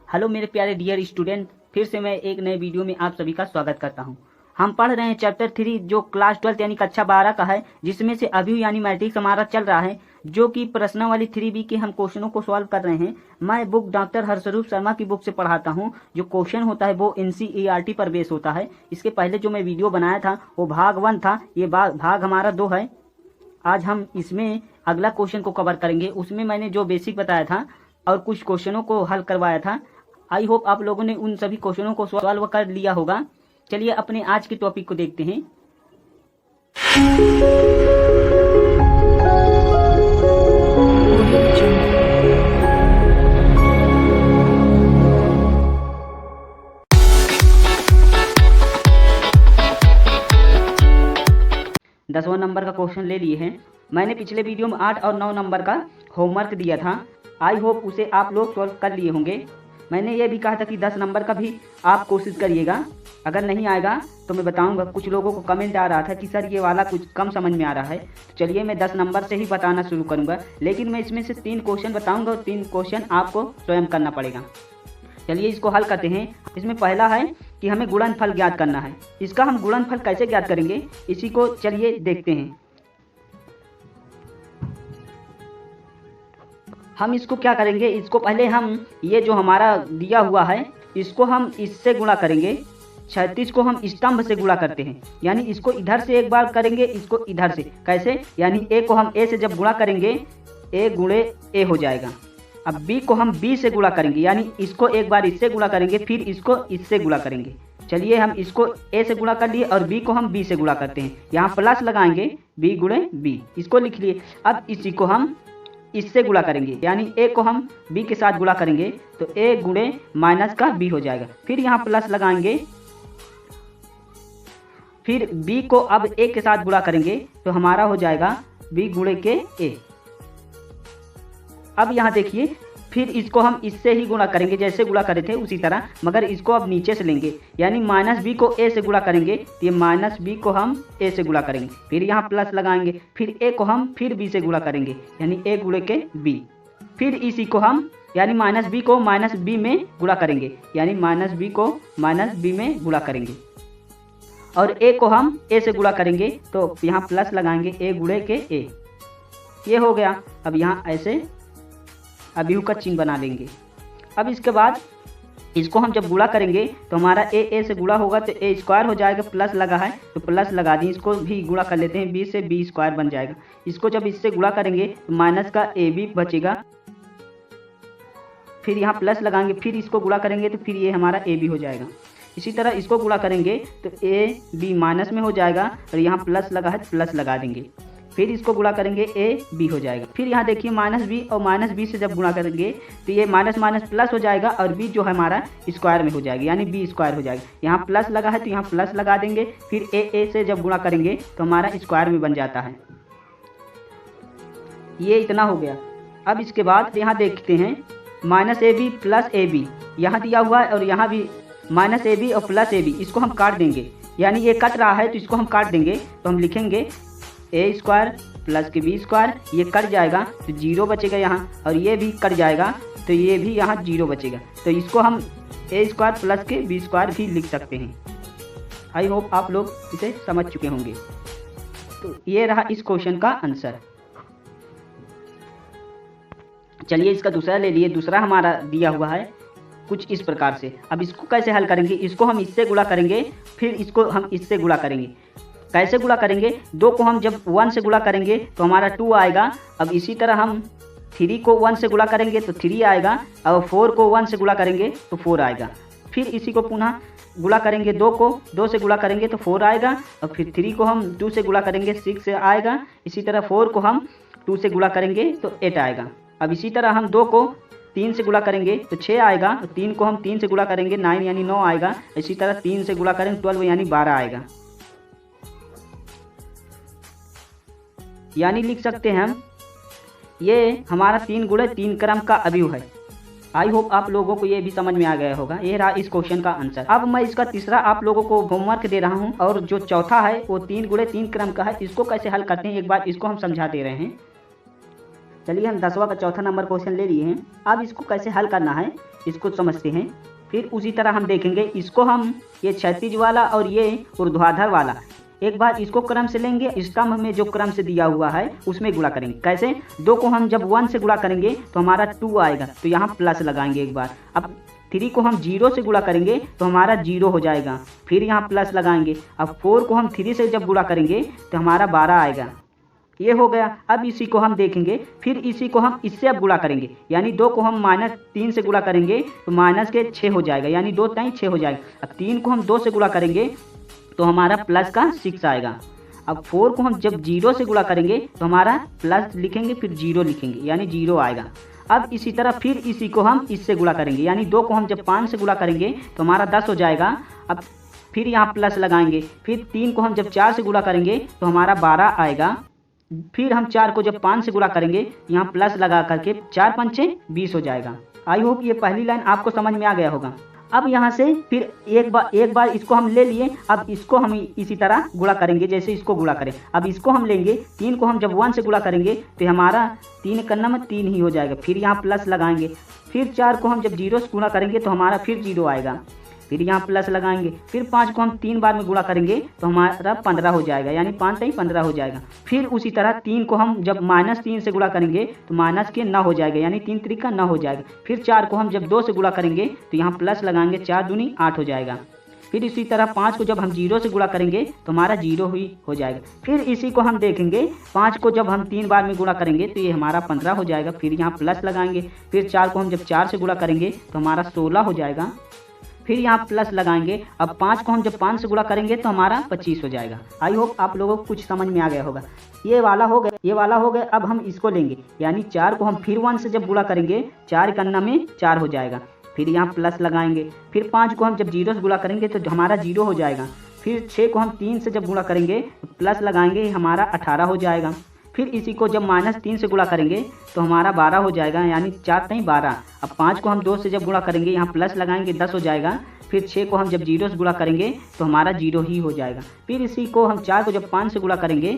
Hello मेरे प्यारे dear student, फिर से मैं एक नए वीडियो में आप सभी का स्वागत करता हूं। हम पढ़ रहे हैं चैप्टर 3 जो क्लास 12 यानी कक्षा 12 का है, जिसमें से अभी यानी मैट्रिक्स हमारा चल रहा है, जो कि प्रश्नावली 3B के हम क्वेश्चनों को सॉल्व कर रहे हैं। मैं बुक डॉक्टर हर्षरूप शर्मा की बुक से पढ़ाता हूं। जो क्वेश्चन होता है वो NCERT पर बेस होता है। इसके पहले जो मैं वीडियो बनाया था वो भाग 1 था, ये भाग हमारा 2 है। आज हम इसमें अगला क्वेश्चन को कवर करेंगे। उसमें मैंने जो बेसिक बताया था और कुछ क्वेश्चनों को हल करवाया था। आई होप आप लोगों ने उन सभी क्वेश्चनों को सॉल्व कर लिया होगा। चलिए अपने आज के टॉपिक को देखते हैं। दसवां नंबर का क्वेश्चन ले लिए हैं। मैंने पिछले वीडियो में 8 और 9 नंबर का होमवर्क दिया था। आई होप उसे आप लोग सॉल्व कर लिए होंगे। मैंने ये भी कहा था कि 10 नंबर का भी आप कोशिश करिएगा। अगर नहीं आएगा तो मैं बताऊंगा। कुछ लोगों को कमेंट आ रहा था कि सर ये वाला कुछ कम समझ में आ रहा है, तो चलिए मैं 10 नंबर से ही बताना शुरू करूंगा। लेकिन मैं इसमें से 3 क्वेश्चन बताऊंगा और 3 क्वेश्चन आपको स्वयं करना पड़ेगा। चलिए इसको हल करते हैं। इसमें पहला है कि हमें गुणनफल ज्ञात करना है। इसका हम गुणनफल कैसे ज्ञात करेंगे, इसी को चलिए देखते हैं। हम इसको क्या करेंगे, इसको पहले हम ये जो हमारा दिया हुआ है इसको हम इससे गुणा करेंगे। 36 को हम स्तंभ से गुणा करते हैं, यानी इसको इधर से एक बार करेंगे, इसको इधर से। कैसे, यानी ए को हम ए से जब गुणा करेंगे ए गुणे ए हो जाएगा। अब बी को हम बी से गुणा करेंगे, यानी इसको एक बार इससे गुणा करेंगे, फिर इसको इससे गुणा करेंगे। चलिए हम इसको ए से गुणा कर लिए और बी को हम बी से गुणा करते हैं। यहाँ प्लस लगाएंगे, बी गुणे बी, इसको लिख लिए। अब इसी को हम इससे गुणा करेंगे, यानी ए को हम बी के साथ गुणा करेंगे तो ए गुणे माइनस का बी हो जाएगा। फिर यहाँ प्लस लगाएंगे, फिर बी को अब ए के साथ गुणा करेंगे तो हमारा हो जाएगा बी गुणे के ए। अब यहाँ देखिए, फिर इसको हम इससे ही गुणा करेंगे जैसे गुणा करे थे उसी तरह, मगर इसको अब नीचे से लेंगे, यानी माइनस बी को ए से गुणा करेंगे तो ये माइनस बी को हम ए से गुणा करेंगे। फिर यहाँ प्लस लगाएंगे, फिर ए को हम फिर बी से गुणा करेंगे, यानी ए गुणे के बी। फिर इसी को हम यानी माइनस बी को माइनस बी में गुणा करेंगे, यानी माइनस बी को माइनस बी में गुणा करेंगे। और ए को हम ए से गुणा करेंगे तो यहाँ प्लस लगाएंगे, ए गुणे के ए। ये हो गया। अब यहाँ ऐसे अभियुक्त का चिन्ह बना लेंगे। अब इसके बाद इसको हम जब गुणा करेंगे तो हमारा ए से गुणा होगा तो ए स्क्वायर हो जाएगा। प्लस लगा है तो प्लस लगा दी, इसको भी गुणा कर लेते हैं, बी से बी स्क्वायर बन जाएगा। इसको जब इससे गुणा करेंगे तो माइनस का ए बी बचेगा। फिर यहाँ प्लस लगाएंगे, फिर इसको गुणा करेंगे तो फिर ये हमारा ए बी हो जाएगा। इसी तरह इसको गुणा करेंगे तो ए बी माइनस में हो जाएगा और यहाँ प्लस लगा है तो प्लस लगा देंगे। फिर इसको गुणा करेंगे ए बी हो जाएगा। फिर यहाँ देखिए माइनस बी और माइनस बी से जब गुणा करेंगे तो ये माइनस माइनस प्लस हो जाएगा और बी जो है हमारा स्क्वायर में हो जाएगा, यानी बी स्क्वायर हो जाएगा। यहाँ प्लस लगा है तो यहाँ प्लस लगा देंगे। फिर ए से जब गुणा करेंगे तो हमारा स्क्वायर में बन जाता है। ये इतना हो गया। अब इसके बाद यहाँ देखते हैं minus A B plus A B यहाँ दिया हुआ है और यहाँ भी माइनस ए बी और प्लस ए बी, इसको हम काट देंगे, यानी ये कट रहा है तो इसको हम काट देंगे। तो हम लिखेंगे ए स्क्वायर प्लस के बी स्क्वायर, ये कट जाएगा तो 0 बचेगा यहाँ, और ये भी कट जाएगा तो ये भी यहाँ 0 बचेगा। तो इसको हम ए स्क्वायर प्लस के बी स्क्वायर भी लिख सकते हैं। आई होप आप लोग इसे समझ चुके होंगे। तो ये रहा इस क्वेश्चन का आंसर। चलिए इसका दूसरा ले लिए। दूसरा हमारा दिया हुआ है कुछ इस प्रकार से। अब इसको कैसे हल करेंगे, इसको हम इससे गुणा करेंगे, फिर इसको हम इससे गुणा करेंगे। कैसे गुणा करेंगे, 2 को हम जब 1 से गुणा करेंगे तो हमारा 2 आएगा। अब इसी तरह हम 3 को 1 से गुणा करेंगे तो 3 आएगा, और 4 को 1 से गुणा करेंगे तो 4 आएगा। फिर इसी को पुनः गुणा करेंगे, 2 को 2 से गुणा करेंगे तो 4 आएगा, और फिर 3 को हम 2 से गुणा करेंगे 6 आएगा। इसी तरह 4 को हम 2 से गुणा करेंगे तो 8 आएगा। अब इसी तरह हम 2 को 3 से गुणा करेंगे तो 6 आएगा, और 3 को हम 3 से गुणा करेंगे 9 यानी 9 आएगा। इसी तरह 3 से गुणा करेंगे 12 यानी 12 आएगा। यानी लिख सकते हैं हम ये हमारा 3 गुणे 3 क्रम का अवयव है। आई होप आप लोगों को ये भी समझ में आ गया होगा। ये रहा इस क्वेश्चन का आंसर। अब मैं इसका तीसरा आप लोगों को होमवर्क दे रहा हूँ, और जो चौथा है वो 3 गुणे 3 क्रम का है। इसको कैसे हल करते हैं एक बार इसको हम समझा दे रहे हैं। चलिए हम 10वां का चौथा नंबर क्वेश्चन ले लिए हैं। अब इसको कैसे हल करना है इसको समझते हैं। फिर उसी तरह हम देखेंगे इसको हम ये क्षैतिज वाला और ये ऊर्ध्वाधर वाला एक बार इसको क्रम से लेंगे, स्तंभ में जो क्रम से दिया हुआ है उसमें गुणा करेंगे। कैसे? 2 को हम जब 1 से गुणा करेंगे तो हमारा 2 आएगा, तो यहाँ प्लस लगाएंगे एक बार। अब 3 को हम 0 से गुणा करेंगे तो हमारा 0 हो जाएगा, फिर यहाँ प्लस लगाएंगे। अब 4 को हम 3 से जब गुणा करेंगे तो हमारा 12 आएगा, ये हो गया। अब इसी को हम देखेंगे, फिर इसी को हम इससे अब गुणा करेंगे, यानी 2 को हम -3 से गुणा करेंगे तो माइनस के 6 हो जाएगा, यानी 2 टाइम 6 हो जाएगा। अब 3 को हम 2 से गुणा करेंगे तो हमारा प्लस का 6 आएगा। अब 4 को हम जब 0 से गुणा करेंगे तो हमारा प्लस लिखेंगे फिर 0 लिखेंगे, यानी 0 आएगा। अब इसी तरह फिर इसी को हम इससे गुणा करेंगे, यानी 2 को हम जब 5 से गुणा करेंगे तो हमारा 10 हो जाएगा। अब फिर यहाँ प्लस लगाएंगे, फिर 3 को हम जब 4 से गुणा करेंगे तो हमारा 12 आएगा। फिर हम 4 को जब 5 से गुणा करेंगे यहाँ प्लस लगा करके 4 पंचे 20 हो जाएगा। आई होप ये पहली लाइन आपको समझ में आ गया होगा। अब यहाँ से फिर एक बार इसको हम ले लिए, अब इसको हम इसी तरह गुणा करेंगे जैसे इसको गुणा करें। अब इसको हम लेंगे, 3 को हम जब 1 से गुणा करेंगे तो हमारा 3 करना में 3 ही हो जाएगा, फिर यहाँ प्लस लगाएंगे। फिर 4 को हम जब 0 से गुणा करेंगे तो हमारा फिर 0 आएगा, फिर यहाँ प्लस लगाएंगे। फिर 5 को हम 3 बार में गुणा करेंगे तो हमारा 15 हो जाएगा, यानी 5 टाइम 15 हो जाएगा। फिर उसी तरह 3 को हम जब -3 से गुणा करेंगे तो माइनस के 9 हो जाएगा, यानी 3 3 का 9 हो जाएगा। फिर 4 को हम जब 2 से गुणा करेंगे तो यहाँ प्लस लगाएंगे, 4 दूनी 8 हो जाएगा। फिर इसी तरह 5 को जब हम 0 से गुणा करेंगे तो हमारा 0 ही हो जाएगा। फिर इसी को हम देखेंगे, 5 को जब हम 3 बार में गुणा करेंगे तो ये हमारा 15 हो जाएगा, फिर यहाँ प्लस लगाएंगे। फिर 4 को हम जब 4 से गुणा करेंगे तो हमारा 16 हो जाएगा, फिर यहाँ प्लस लगाएंगे। अब 5 को हम जब 5 से गुणा करेंगे तो हमारा 25 हो जाएगा। आई होप आप लोगों को कुछ समझ में आ गया होगा। ये वाला हो गया। अब हम इसको लेंगे, यानी 4 को हम फिर 1 से जब गुणा करेंगे 4 करना में 4 हो जाएगा, फिर यहाँ प्लस लगाएंगे। फिर 5 को हम जब 0 से गुणा करेंगे तो हमारा 0 हो जाएगा। फिर 6 को हम 3 से जब गुणा करेंगे तो प्लस लगाएंगे, हमारा 18 हो जाएगा। फिर इसी को जब -3 से गुणा करेंगे तो हमारा 12 हो जाएगा, यानी 4 टाइम 12। अब 5 को हम 2 से जब गुणा करेंगे यहाँ प्लस लगाएंगे, 10 हो जाएगा। फिर 6 को हम जब 0 से गुणा करेंगे तो हमारा 0 ही हो जाएगा। फिर इसी को हम 4 को जब 5 से गुणा करेंगे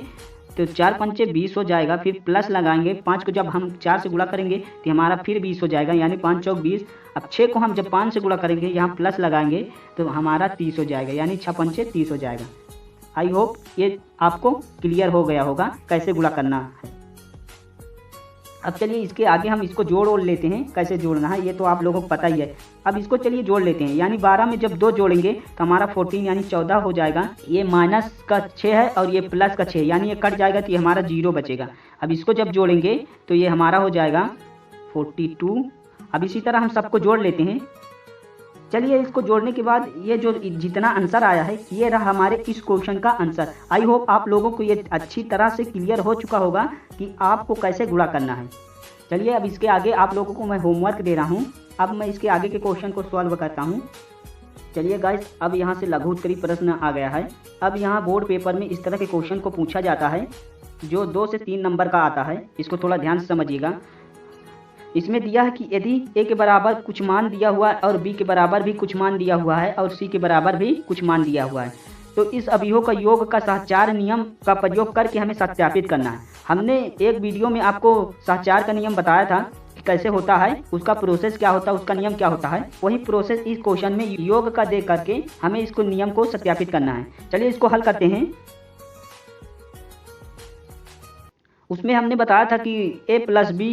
तो 4 पंचे 20 हो जाएगा, फिर प्लस लगाएंगे। 5 को जब हम 4 से गुणा करेंगे तो हमारा फिर 20 हो जाएगा, यानी 5 चौक 20। अब 6 को हम जब 5 से गुणा करेंगे यहाँ प्लस लगाएंगे तो हमारा 30 हो जाएगा, यानी 6 पंचे 30 हो जाएगा। आई होप ये आपको क्लियर हो गया होगा कैसे गुणा करना है। अब चलिए इसके आगे हम इसको जोड़ लेते हैं, कैसे जोड़ना है ये तो आप लोगों को पता ही है। अब इसको चलिए जोड़ लेते हैं, यानी 12 में जब 2 जोड़ेंगे तो हमारा 14 यानी 14 हो जाएगा। ये माइनस का 6 है और ये प्लस का 6, यानी ये कट जाएगा तो ये हमारा 0 बचेगा। अब इसको जब जोड़ेंगे तो ये हमारा हो जाएगा 42। अब इसी तरह हम सबको जोड़ लेते हैं। चलिए इसको जोड़ने के बाद ये जो जितना आंसर आया है ये रहा हमारे इस क्वेश्चन का आंसर। आई होप आप लोगों को ये अच्छी तरह से क्लियर हो चुका होगा कि आपको कैसे गुणा करना है। चलिए अब इसके आगे आप लोगों को मैं होमवर्क दे रहा हूँ। अब मैं इसके आगे के क्वेश्चन को सॉल्व करता हूँ। चलिए गाइस, अब यहाँ से लघु उत्तरीय प्रश्न आ गया है। अब यहाँ बोर्ड पेपर में इस तरह के क्वेश्चन को पूछा जाता है जो 2 से 3 नंबर का आता है। इसको थोड़ा ध्यान से समझिएगा। इसमें दिया है कि यदि ए के बराबर कुछ मान दिया हुआ है और बी के बराबर भी कुछ मान दिया हुआ है और सी के बराबर भी कुछ मान दिया हुआ है, तो इस अवयवों का योग का सहचार नियम का प्रयोग करके हमें सत्यापित करना है। हमने एक वीडियो में आपको सहचार का नियम बताया था कि कैसे होता है, उसका प्रोसेस क्या होता है, उसका नियम क्या होता है। वही प्रोसेस इस क्वेश्चन में योग का दे करके हमें इसको नियम को सत्यापित करना है। चलिए इसको हल करते हैं। उसमें हमने बताया था कि a + b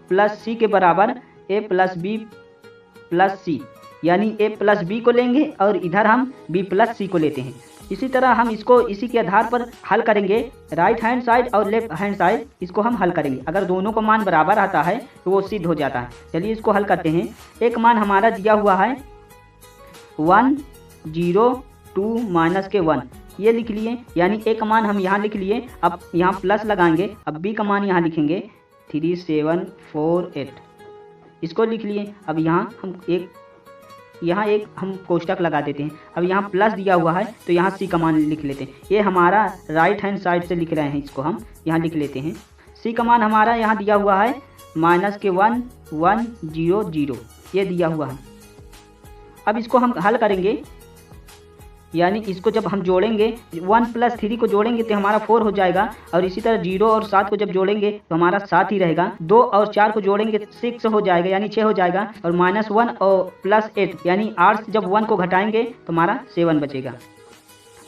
+ c के बराबर a + b + c, यानी a + b को लेंगे और इधर हम b + c को लेते हैं। इसी तरह हम इसको इसी के आधार पर हल करेंगे। राइट हैंड साइड और लेफ्ट हैंड साइड इसको हम हल करेंगे। अगर दोनों का मान बराबर आता है तो वो सिद्ध हो जाता है। चलिए इसको हल करते हैं। एक मान हमारा दिया हुआ है 1 0 2 -1, ये लिख लिए, यानी एक मान हम यहाँ लिख लिए। अब यहाँ प्लस लगाएंगे। अब b का मान यहाँ लिखेंगे 3748, इसको लिख लिए। अब यहाँ एक हम कोष्टक लगा देते हैं। अब यहाँ प्लस दिया हुआ है तो यहाँ सी का मान लिख लेते हैं। ये हमारा राइट हैंड साइड से लिख रहे हैं, इसको हम यहाँ लिख लेते हैं। सी का मान हमारा यहाँ दिया हुआ है -1 1 0 0, ये दिया हुआ है। अब इसको हम हल करेंगे यानी इसको जब हम जोड़ेंगे 1 + 3 को जोड़ेंगे तो हमारा 4 हो जाएगा, और इसी तरह 0 और 7 को जब जोड़ेंगे तो हमारा 7 ही रहेगा। 2 और 4 को जोड़ेंगे 6 हो जाएगा, यानी 6 हो जाएगा, और -1 और +8 यानी 8 से जब 1 को घटाएंगे तो हमारा 7 बचेगा।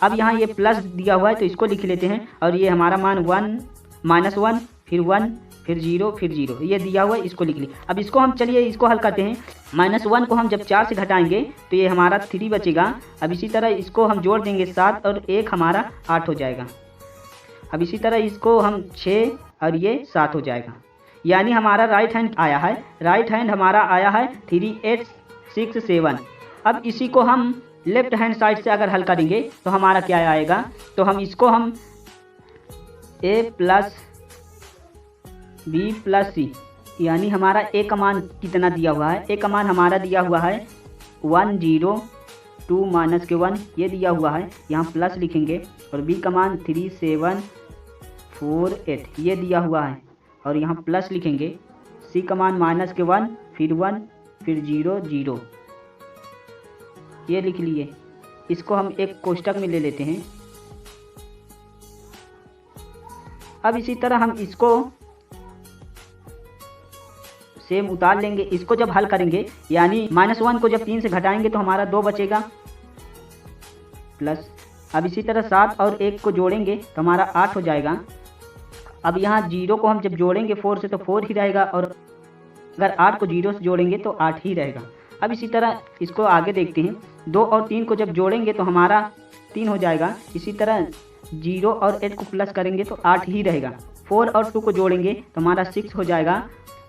अब यहाँ ये प्लस दिया हुआ है तो इसको लिख लेते हैं, और ये हमारा मान 1 -1 फिर 1 फिर 0 फिर 0 ये दिया हुआ है, इसको लिख लिए। अब इसको हम चलिए इसको हल करते हैं। -1 को हम जब 4 से घटाएंगे तो ये हमारा 3 बचेगा। अब इसी तरह इसको हम जोड़ देंगे 7 और 1 हमारा 8 हो जाएगा। अब इसी तरह इसको हम 6 और ये 7 हो जाएगा। यानी हमारा राइट हैंड आया है, राइट हैंड हमारा आया है 3 8 6 7। अब इसी को हम लेफ्ट हैंड साइड से अगर हल करेंगे तो हमारा क्या आएगा, तो हम इसको हम a + b + c, यानी हमारा a का मान कितना दिया हुआ है, a का मान हमारा दिया हुआ है 1 0 2 -1 ये दिया हुआ है, यहाँ प्लस लिखेंगे, और b का मान 3 7 4 8 ये दिया हुआ है, और यहाँ प्लस लिखेंगे। c का मान -1 फिर 1 फिर 0 0 ये लिख लिए। इसको हम एक कोष्टक में ले लेते हैं। अब इसी तरह हम इसको सेम उतार लेंगे। इसको जब हल करेंगे यानी -1 को जब 3 से घटाएंगे तो हमारा 2 बचेगा, प्लस अब इसी तरह 7 और 1 को जोड़ेंगे तो हमारा 8 हो जाएगा। अब यहाँ 0 को हम जब जोड़ेंगे 4 से तो 4 ही रहेगा, और अगर 8 को 0 से जोड़ेंगे तो 8 ही रहेगा। अब इसी तरह इसको आगे देखते हैं। 2 और 3 को जब जोड़ेंगे तो हमारा 3 हो जाएगा। इसी तरह 0 और 8 को प्लस करेंगे तो 8 ही रहेगा। 4 और 2 को जोड़ेंगे तो हमारा 6 हो जाएगा।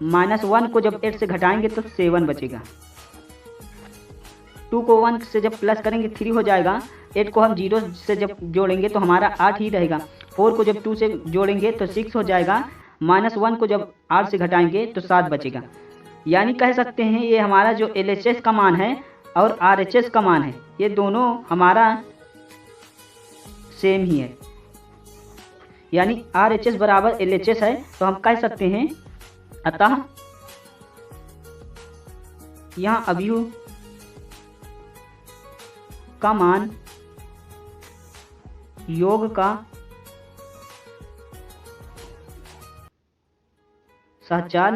-1 को जब 8 से घटाएंगे तो 7 बचेगा। 2 को 1 से जब प्लस करेंगे 3 हो जाएगा। 8 को हम 0 से जब जोड़ेंगे तो हमारा 8 ही रहेगा। 4 को जब 2 से जोड़ेंगे तो 6 हो जाएगा। -1 को जब 8 से घटाएंगे तो 7 बचेगा। यानी कह सकते हैं ये हमारा जो LHS का मान है और RHS का मान है, ये दोनों हमारा सेम ही है। यानी RHS बराबर LHS है, तो हम कह सकते हैं अतः यहाँ अवयव का मान योग का सहचार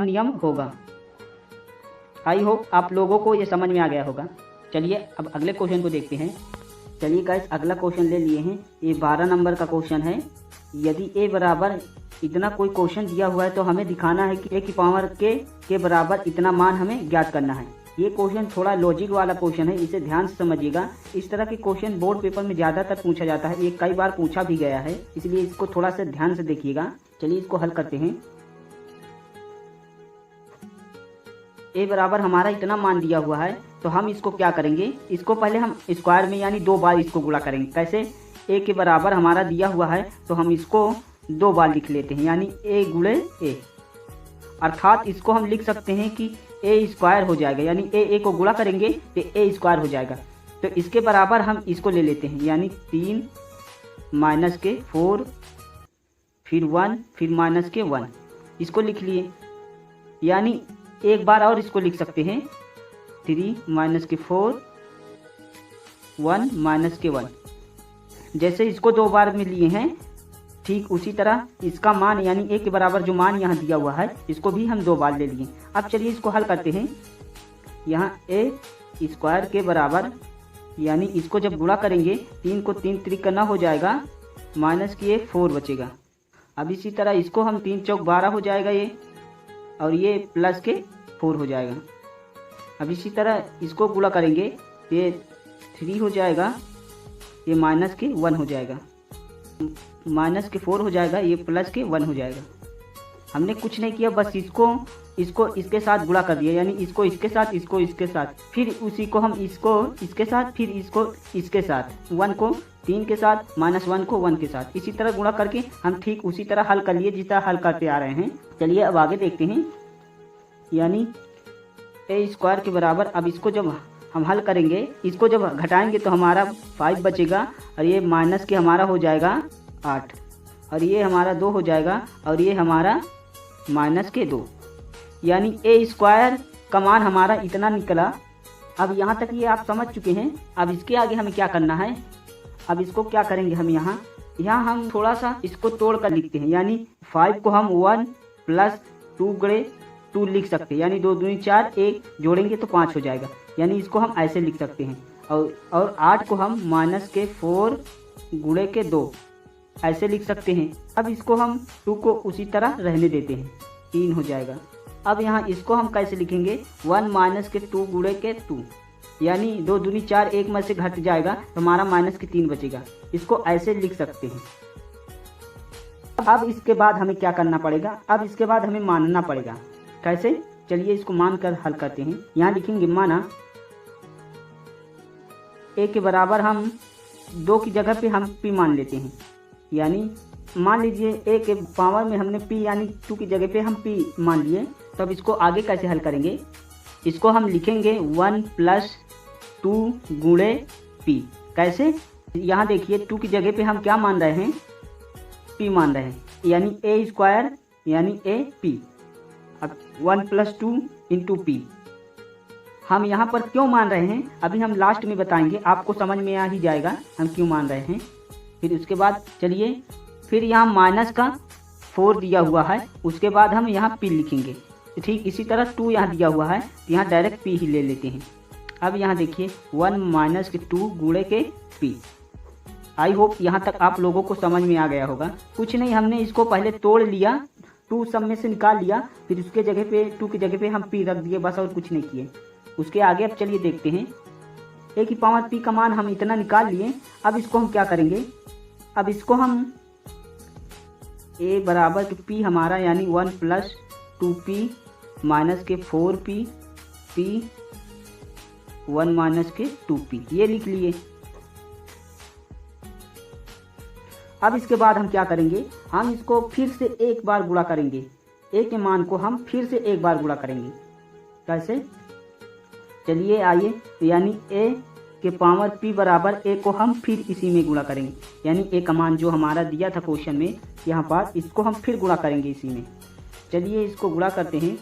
नियम होगा। आई होप आप लोगों को ये समझ में आ गया होगा। चलिए अब अगले क्वेश्चन को देखते हैं। चलिए गाइस अगला क्वेश्चन ले लिए हैं। ये 12 नंबर का क्वेश्चन है। यदि a बराबर इतना कोई क्वेश्चन दिया हुआ है तो हमें दिखाना है कि a की पावर के बराबर इतना मान हमें ज्ञात करना है। ये क्वेश्चन थोड़ा लॉजिक वाला क्वेश्चन है, इसे ध्यान से समझिएगा। इस तरह के क्वेश्चन बोर्ड पेपर में ज़्यादातर पूछा जाता है, ये कई बार पूछा भी गया है, इसलिए इसको थोड़ा सा ध्यान से देखिएगा। चलिए इसको हल करते हैं। a बराबर हमारा इतना मान दिया हुआ है, तो हम इसको क्या करेंगे, इसको पहले हम स्क्वायर में यानी 2 बार इसको गुणा करेंगे। कैसे, a के बराबर हमारा दिया हुआ है तो हम इसको 2 बार लिख लेते हैं, यानी a गुणे a, अर्थात इसको हम लिख सकते हैं कि a स्क्वायर हो जाएगा, यानी a को गुणा करेंगे तो a स्क्वायर हो जाएगा। तो इसके बराबर हम इसको ले लेते हैं, यानी 3 - 4 फिर 1 फिर -1 इसको लिख लिए। यानी एक बार और इसको लिख सकते हैं 3 - 4 1 -1। जैसे इसको 2 बार में लिए हैं, ठीक उसी तरह इसका मान यानी a के बराबर जो मान यहाँ दिया हुआ है इसको भी हम 2 बार ले लिए। अब चलिए इसको हल करते हैं। यहाँ a स्क्वायर के बराबर यानी इसको जब गुणा करेंगे 3 को 3 त्रिक करना हो जाएगा, -4 बचेगा। अब इसी तरह इसको हम 3 चौक 12 हो जाएगा ये, और ये +4 हो जाएगा। अब इसी तरह इसको गुणा करेंगे ये 3 हो जाएगा, ये -1 हो जाएगा, -4 हो जाएगा, ये +1 हो जाएगा। हमने कुछ नहीं किया, बस इसको इसके साथ गुणा कर दिया, यानी इसको इसके साथ, इसको इसके साथ, फिर उसी को हम इसको इसके साथ, फिर इसको इसके साथ, 1 को 3 के साथ, -1 को 1 के साथ, इसी तरह गुणा करके हम ठीक उसी तरह हल कर लिए जिस तरह हल करते आ रहे हैं। चलिए अब आगे देखते हैं। यानी a स्क्वायर के बराबर, अब इसको जब हम हल करेंगे, इसको जब घटाएंगे तो हमारा 5 बचेगा, और ये माइनस के हमारा हो जाएगा 8, और ये हमारा 2 हो जाएगा, और ये हमारा -2। यानी a स्क्वायर का मान हमारा इतना निकला अब यहाँ तक ये आप समझ चुके हैं। अब इसके आगे हमें क्या करना है, अब इसको क्या करेंगे हम यहाँ हम थोड़ा सा इसको तोड़ कर लिखते हैं, यानी 5 को हम 1 प्लस 2 गुणे 2 लिख सकते हैं, यानी 2 दूनी 4, 1 जोड़ेंगे तो 5 हो जाएगा, यानी इसको हम ऐसे लिख सकते हैं। और 8 को हम माइनस के 4 गुणे के 2 ऐसे लिख सकते हैं। अब इसको हम 2 को उसी तरह रहने देते हैं, 3 हो जाएगा। अब यहाँ इसको हम कैसे लिखेंगे, 1 माइनस के 2 गुणे के 2, यानी 2 दूनी 4, 1 में से घट जाएगा तो हमारा माइनस के 3 बचेगा, इसको ऐसे लिख सकते हैं। अब इसके बाद हमें क्या करना पड़ेगा, अब इसके बाद हमें मानना पड़ेगा। कैसे, चलिए इसको मान कर हल करते हैं। यहाँ लिखेंगे माना a के बराबर हम 2 की जगह पे हम p मान लेते हैं, यानी मान लीजिए a के पावर में हमने p यानी 2 की जगह पे हम p मान लिए। तो अब इसको आगे कैसे हल करेंगे, इसको हम लिखेंगे 1 प्लस 2 गुणे p। कैसे, यहाँ देखिए 2 की जगह पे हम क्या मान रहे हैं, p मान रहे हैं, यानी a स्क्वायर यानी a p। अब 1 प्लस 2 इंटू p हम यहाँ पर क्यों मान रहे हैं, अभी हम लास्ट में बताएंगे, आपको समझ में आ ही जाएगा हम क्यों मान रहे हैं। फिर उसके बाद चलिए, फिर यहाँ माइनस का 4 दिया हुआ है, उसके बाद हम यहाँ p लिखेंगे। ठीक इसी तरह 2 यहाँ दिया हुआ है, यहाँ डायरेक्ट p ही ले लेते हैं। अब यहाँ देखिए 1 माइनस के 2 गुणे के p। आई होप यहाँ तक आप लोगों को समझ में आ गया होगा। कुछ नहीं, हमने इसको पहले तोड़ लिया, 2 सब में से निकाल लिया, फिर उसके जगह पे 2 की जगह पे हम p रख दिए, बस और कुछ नहीं किए। उसके आगे अब चलिए देखते हैं, a की पावर p का मान हम इतना निकाल लिए। अब इसको हम क्या करेंगे, अब इसको हम a बराबर के p हमारा यानी 1 प्लस 2p माइनस के 4p p 1 माइनस के 2p ये लिख लिए। अब इसके बाद हम क्या करेंगे, हम इसको फिर से एक बार गुणा करेंगे, a के मान को हम फिर से एक बार गुणा करेंगे। कैसे, चलिए आइए, यानी a के पावर p बराबर a को हम फिर इसी में गुणा करेंगे, यानी a का मान जो हमारा दिया था क्वेश्चन में यहाँ पर, इसको हम फिर गुणा करेंगे इसी में। चलिए इसको गुणा करते हैं,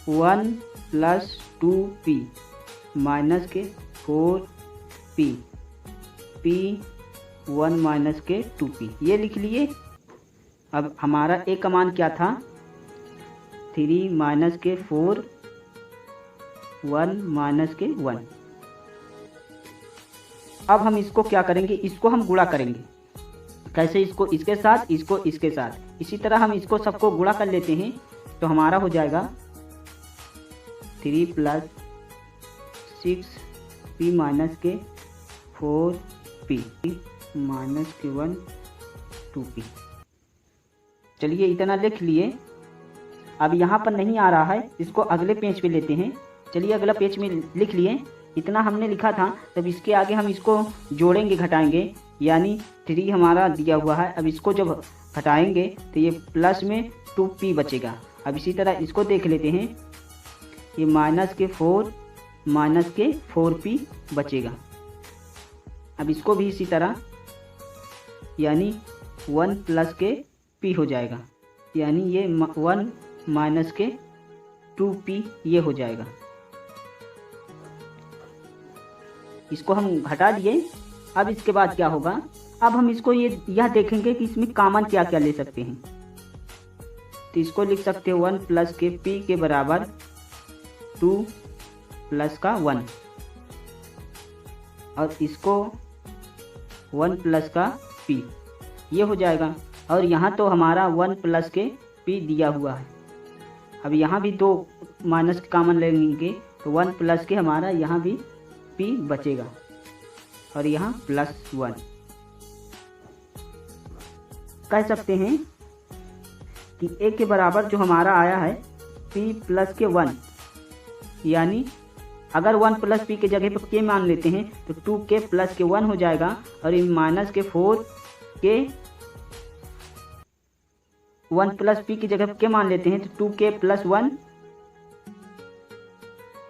1 प्लस 2p माइनस के 4p p 1 माइनस के 2p ये लिख लिए। अब हमारा a का मान क्या था, 3 माइनस के 4 1 माइनस के 1। अब हम इसको क्या करेंगे, इसको हम गुणा करेंगे। कैसे, इसको इसके साथ, इसको इसके साथ, इसी तरह हम इसको सबको गुणा कर लेते हैं। तो हमारा हो जाएगा 3 प्लस 6p माइनस के 4p माइनस के 1 2p। चलिए इतना लिख लिए। अब यहाँ पर नहीं आ रहा है, इसको अगले पेज पे लेते हैं। चलिए अगला पेज में लिख लिए, इतना हमने लिखा था। तब इसके आगे हम इसको जोड़ेंगे घटाएंगे, यानी 3 हमारा दिया हुआ है। अब इसको जब घटाएंगे तो ये प्लस में 2p बचेगा। अब इसी तरह इसको देख लेते हैं, ये माइनस के 4p बचेगा। अब इसको भी इसी तरह, यानी 1 प्लस के p हो जाएगा, यानी ये 1 माइनस के 2p ये हो जाएगा। इसको हम घटा दिए। अब इसके बाद क्या होगा, अब हम इसको यह देखेंगे कि इसमें कॉमन क्या क्या ले सकते हैं। तो इसको लिख सकते हैं 1 प्लस के p के बराबर 2 प्लस का 1, और इसको 1 प्लस का p ये हो जाएगा। और यहाँ तो हमारा 1 प्लस के p दिया हुआ है। अब यहाँ भी 2 माइनस कॉमन लेंगे तो 1 प्लस के हमारा यहाँ भी p बचेगा, और यहाँ +1। कह सकते हैं कि a के बराबर जो हमारा आया है p प्लस के 1, यानी अगर 1 प्लस p के जगह पर k मान लेते हैं तो 2k प्लस के 1 हो जाएगा, और ये माइनस के 4k 1 प्लस p की जगह k मान लेते हैं तो 2k प्लस 1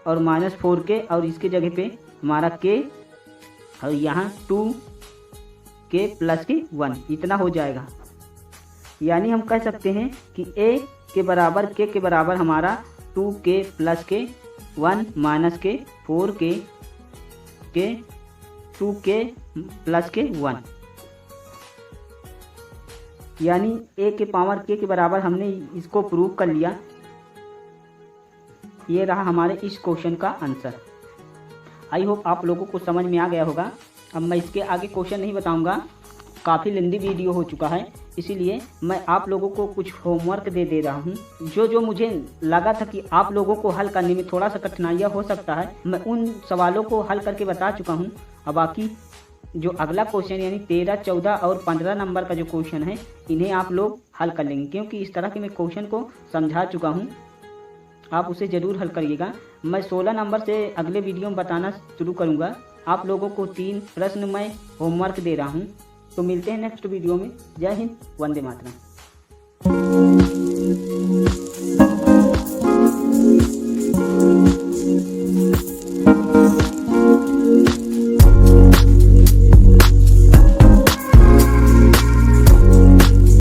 और माइनस 4k, और इसके जगह पे हमारा k, और यहाँ 2k प्लस के 1 इतना हो जाएगा। यानी हम कह सकते हैं कि a के बराबर k के बराबर हमारा 2k प्लस के 1 माइनस के 4 के 2 के प्लस के 1, यानी a के पावर k के बराबर हमने इसको प्रूव कर लिया। ये रहा हमारे इस क्वेश्चन का आंसर। आई होप आप लोगों को समझ में आ गया होगा। अब मैं इसके आगे क्वेश्चन नहीं बताऊंगा, काफ़ी लंबी वीडियो हो चुका है, इसीलिए मैं आप लोगों को कुछ होमवर्क दे रहा हूँ। जो मुझे लगा था कि आप लोगों को हल करने में थोड़ा सा कठिनाइयाँ हो सकता है, मैं उन सवालों को हल करके बता चुका हूँ। अब बाकी जो अगला क्वेश्चन यानी 13, 14 और 15 नंबर का जो क्वेश्चन है, इन्हें आप लोग हल कर लेंगे, क्योंकि इस तरह के मैं क्वेश्चन को समझा चुका हूँ। आप उसे ज़रूर हल करिएगा। मैं 16 नंबर से अगले वीडियो में बताना शुरू करूँगा। आप लोगों को 3 प्रश्न मैं होमवर्क दे रहा हूँ। तो मिलते हैं नेक्स्ट वीडियो में। जय हिंद, वंदे मातरम।